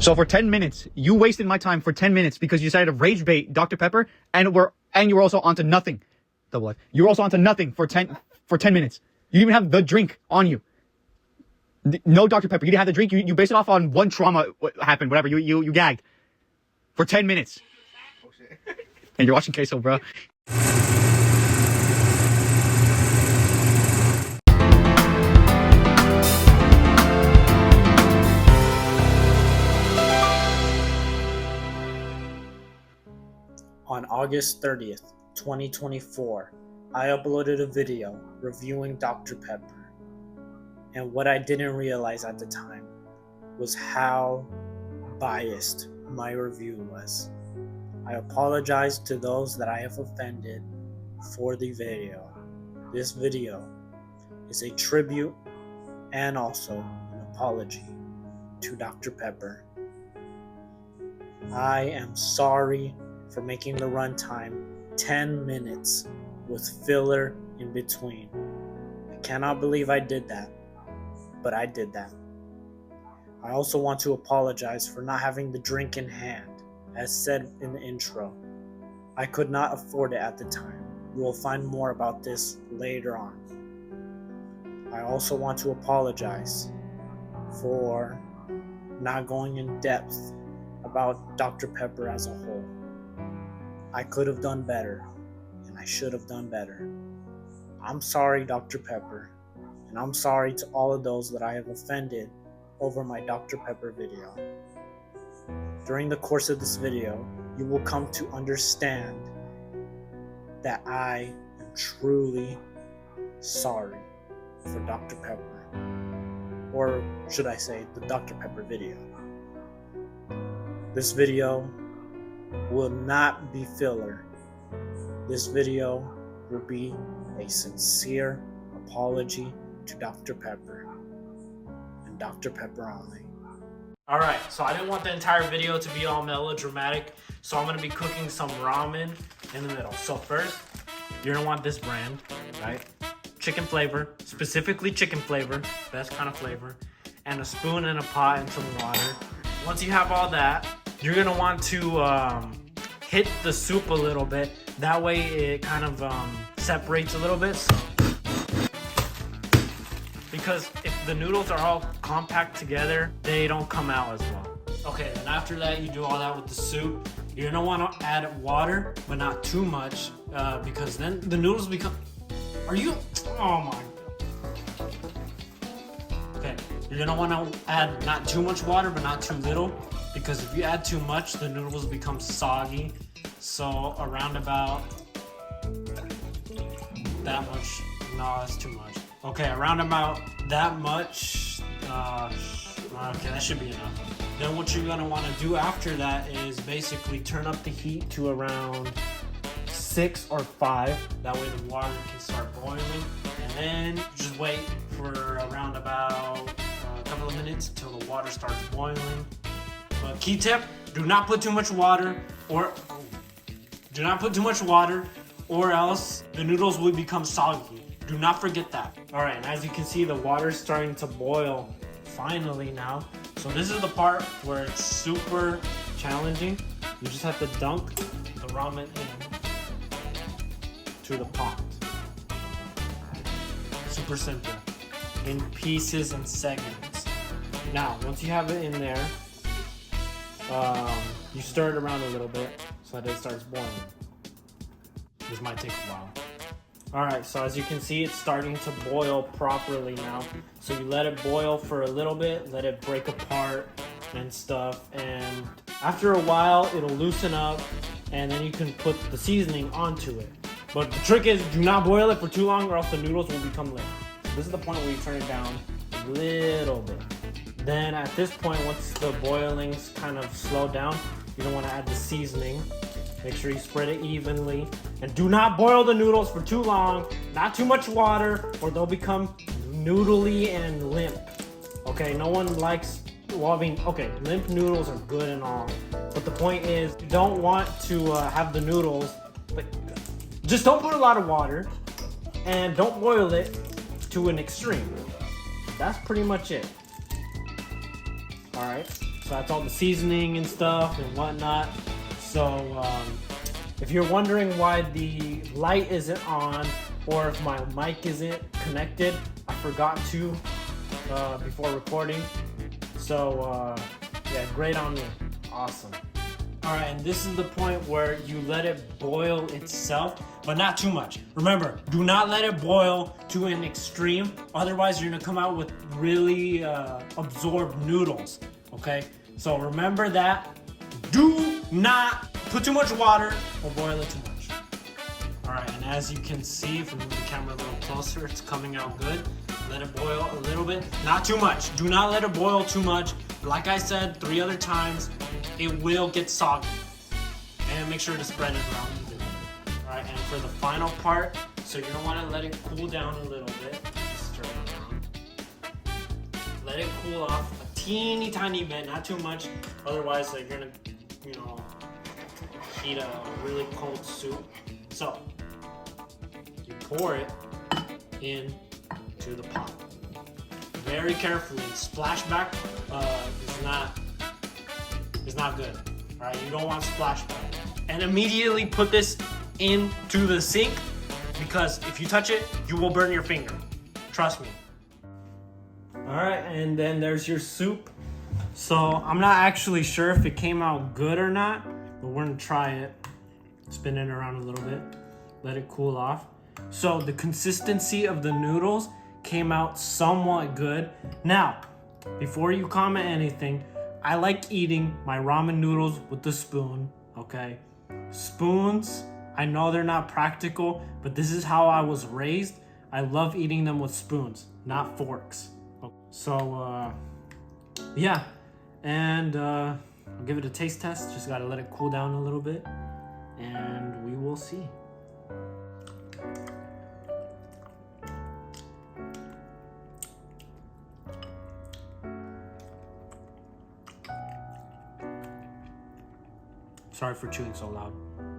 So for 10 minutes, you wasted my time for 10 minutes because you decided to rage bait Dr. Pepper, and you were also onto nothing. Double F. You were also onto nothing for 10 minutes. You didn't even have the drink on you. No Dr. Pepper. You didn't have the drink. You based it off on one trauma what happened, whatever. You gagged for 10 minutes. Oh shit. And you're watching Queso, bro. On August 30th, 2024, I uploaded a video reviewing Dr. Pepper. And what I didn't realize at the time was how biased my review was. I apologize to those that I have offended for the video. This video is a tribute and also an apology to Dr. Pepper. I am sorry for making the runtime 10 minutes with filler in between. I cannot believe I did that, but I did that. I also want to apologize for not having the drink in hand, as said in the intro. I could not afford it at the time. You will find more about this later on. I also want to apologize for not going in depth about Dr. Pepper as a whole. I could have done better, and I should have done better. I'm sorry, Dr. Pepper, and I'm sorry to all of those that I have offended over my Dr. Pepper video. During the course of this video, you will come to understand that I am truly sorry for Dr. Pepper, or should I say, the Dr. Pepper video. This video will not be filler. This video will be a sincere apology to Dr. Pepper and Dr. Pepper only. Alright, so I didn't want the entire video to be all melodramatic, so I'm going to be cooking some ramen in the middle. So first, you're going to want this brand, right? Chicken flavor, specifically chicken flavor, best kind of flavor, and a spoon and a pot and some water. Once you have all that, you're going to want to hit the soup a little bit. That way it kind of separates a little bit. So, because if the noodles are all compact together, they don't come out as well. Okay, then after that, you do all that with the soup. You're gonna want to add water, but not too much, because then the noodles become... Are you... Oh my... Okay, you're gonna want to add not too much water, but not too little, because if you add too much, the noodles become soggy. So around about that much. No, that's too much. Okay, around about that much. Okay, that should be enough. Then what you're gonna want to do after that is basically turn up the heat to around 6 or 5. That way the water can start boiling. And then just wait for around about a couple of minutes until the water starts boiling. But key tip, do not put too much water or else the noodles will become soggy. Do not forget that. All right, and as you can see, the water's starting to boil finally now. So this is the part where it's super challenging. You just have to dunk the ramen to the pot. Super simple. In pieces and segments. Now, once you have it in there, you stir it around a little bit so that it starts boiling. This might take a while. Alright, so as you can see, it's starting to boil properly now. So you let it boil for a little bit, let it break apart and stuff, and after a while it'll loosen up, and then you can put the seasoning onto it. But the trick is, do not boil it for too long or else the noodles will become limp. This is the point where you turn it down a little bit. Then at this point, once the boiling's kind of slowed down, you're gonna want to add the seasoning. Make sure you spread it evenly. And do not boil the noodles for too long. Not too much water, or they'll become noodly and limp. Okay, no one likes, well, I mean, okay, limp noodles are good and all. But the point is, you don't want to have the noodles, but just don't put a lot of water. And don't boil it to an extreme. That's pretty much it. Alright, So that's all the seasoning and stuff and whatnot. So if you're wondering why the light isn't on or if my mic isn't connected, I forgot to before recording. So yeah, great on me. Awesome. All right, and this is the point where you let it boil itself, but not too much. Remember, do not let it boil to an extreme. Otherwise, you're gonna come out with really absorbed noodles, okay? So remember that. Do not put too much water or boil it too much. All right, and as you can see, if we move the camera a little closer, it's coming out good. Let it boil a little bit, not too much. Do not let it boil too much. Like I said 3 other times, it will get soggy. And make sure to spread it around evenly. All right, and for the final part, so you're gonna wanna let it cool down a little bit. Just turn it around. Let it cool off a teeny tiny bit, not too much. Otherwise, like, you're gonna, you know, heat a really cold soup. So, you pour it into the pot. Very carefully. Splashback is not good. All right, you don't want splashback. And immediately put this into the sink because if you touch it, you will burn your finger. Trust me. All right, and then there's your soup. So I'm not actually sure if it came out good or not, but we're gonna try it. Spin it around a little bit. Let it cool off. So the consistency of the noodles came out somewhat good. Now, before you comment anything, I like eating my ramen noodles with the spoon, okay? Spoons, I know they're not practical, but this is how I was raised. I love eating them with spoons, not forks. So, yeah, and I'll give it a taste test. Just gotta let it cool down a little bit, and we will see. Sorry for chewing so loud.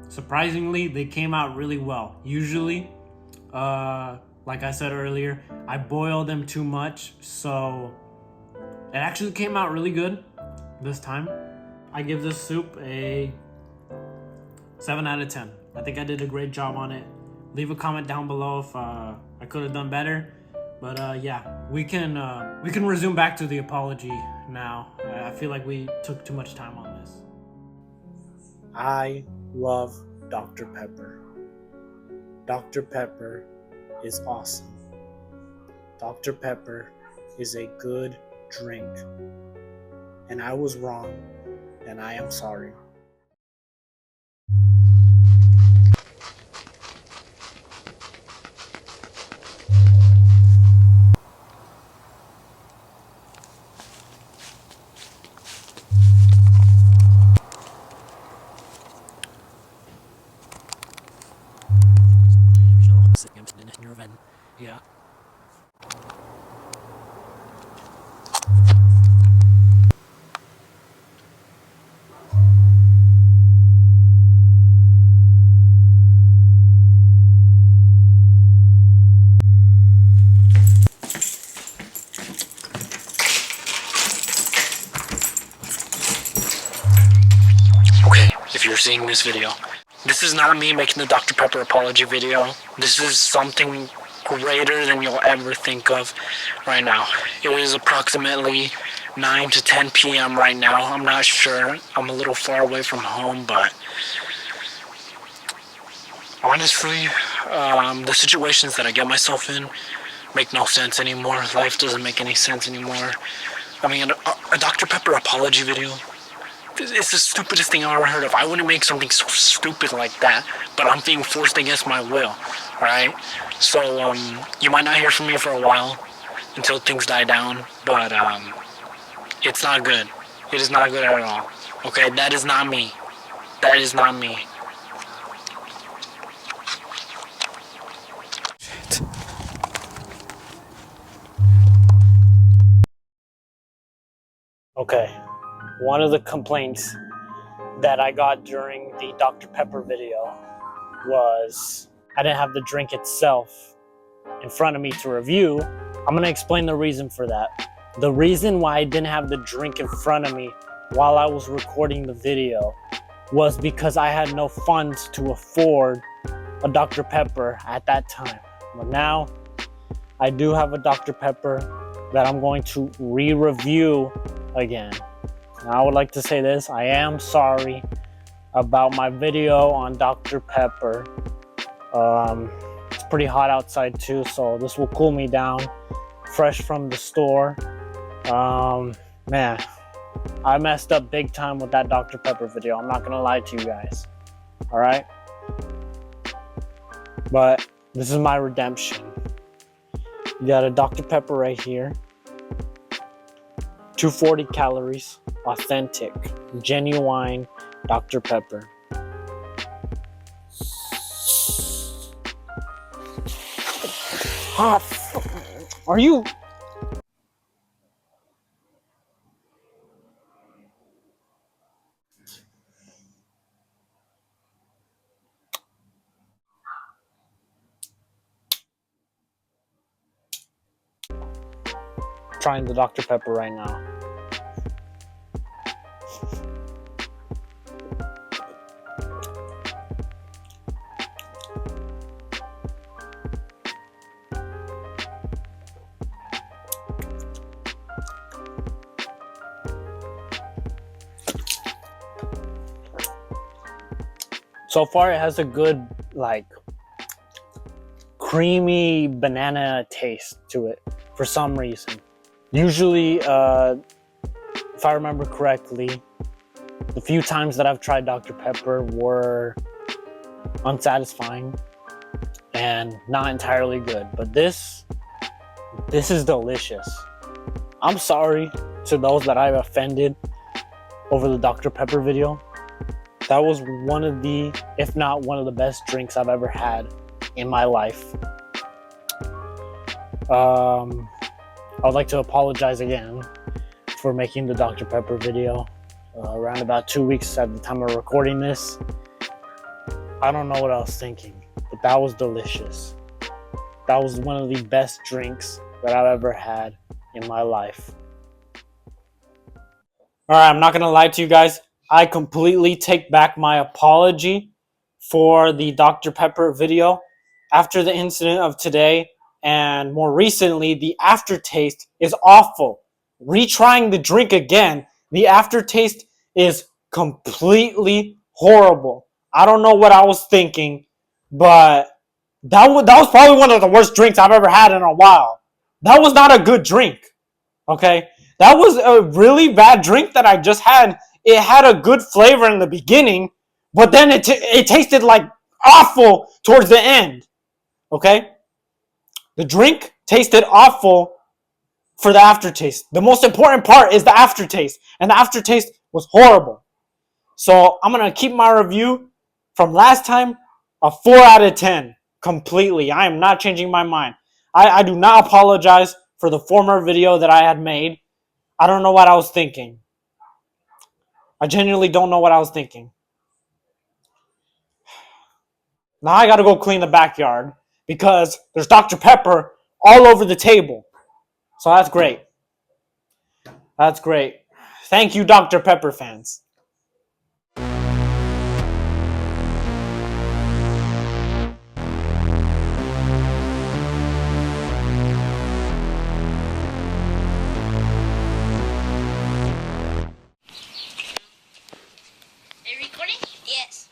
Surprisingly, they came out really well. Usually, like I said earlier, I boil them too much, so it actually came out really good this time. I give this soup a 7 out of 10. I think I did a great job on it. Leave a comment down below if I could have done better. But yeah, we can resume back to the apology now. I feel like we took too much time on this. I love Dr. Pepper. Dr. Pepper is awesome. Dr. Pepper is a good drink. And I was wrong, and I am sorry. Yeah. Okay, if you're seeing this video, this is not me making the Dr. Pepper apology video. This is something greater than you'll ever think of right now. It is approximately 9 to 10 p.m. right now. I'm not sure. I'm a little far away from home, but honestly, the situations that I get myself in make no sense anymore. Life doesn't make any sense anymore. I mean, a Dr. Pepper apology video, it's the stupidest thing I've ever heard of. I wouldn't make something so stupid like that, but I'm being forced against my will, right? So, you might not hear from me for a while until things die down, but, it's not good. It is not good at all. Okay, that is not me. That is not me. Okay, one of the complaints that I got during the Dr. Pepper video was I didn't have the drink itself in front of me to review. I'm gonna explain the reason for that. The reason why I didn't have the drink in front of me while I was recording the video was because I had no funds to afford a Dr. Pepper at that time. But now I do have a Dr. Pepper that I'm going to re-review again. And I would like to say this, I am sorry about my video on Dr. Pepper. It's pretty hot outside too, so this will cool me down. Fresh from the store. Man, I messed up big time with that Dr. Pepper video. I'm not gonna lie to you guys. All right? But this is my redemption. You got a Dr. Pepper right here. 240 calories. Authentic. Genuine Dr. Pepper. Are you... Trying the Dr. Pepper right now. So far, it has a good, like, creamy banana taste to it for some reason. Usually, if I remember correctly, the few times that I've tried Dr. Pepper were unsatisfying and not entirely good. But this is delicious. I'm sorry to those that I've offended over the Dr. Pepper video. That was one of the, if not one of the best drinks I've ever had in my life. I would like to apologize again for making the Dr. Pepper video around about 2 weeks at the time of recording this. I don't know what I was thinking, but that was delicious. That was one of the best drinks that I've ever had in my life. All right, I'm not gonna lie to you guys. I completely take back my apology for the Dr. Pepper video. After the incident of today, and more recently, the aftertaste is awful. Retrying the drink again, the aftertaste is completely horrible. I don't know what I was thinking, but that was probably one of the worst drinks I've ever had in a while. That was not a good drink, okay? That was a really bad drink that I just had. It had a good flavor in the beginning, but then it tasted like awful towards the end, okay? The drink tasted awful for the aftertaste. The most important part is the aftertaste, and the aftertaste was horrible. So I'm going to keep my review from last time a 4 out of 10 completely. I am not changing my mind. I do not apologize for the former video that I had made. I don't know what I was thinking. I genuinely don't know what I was thinking. Now I got to go clean the backyard because there's Dr. Pepper all over the table. So that's great. That's great. Thank you, Dr. Pepper fans. Are you recording? Yes.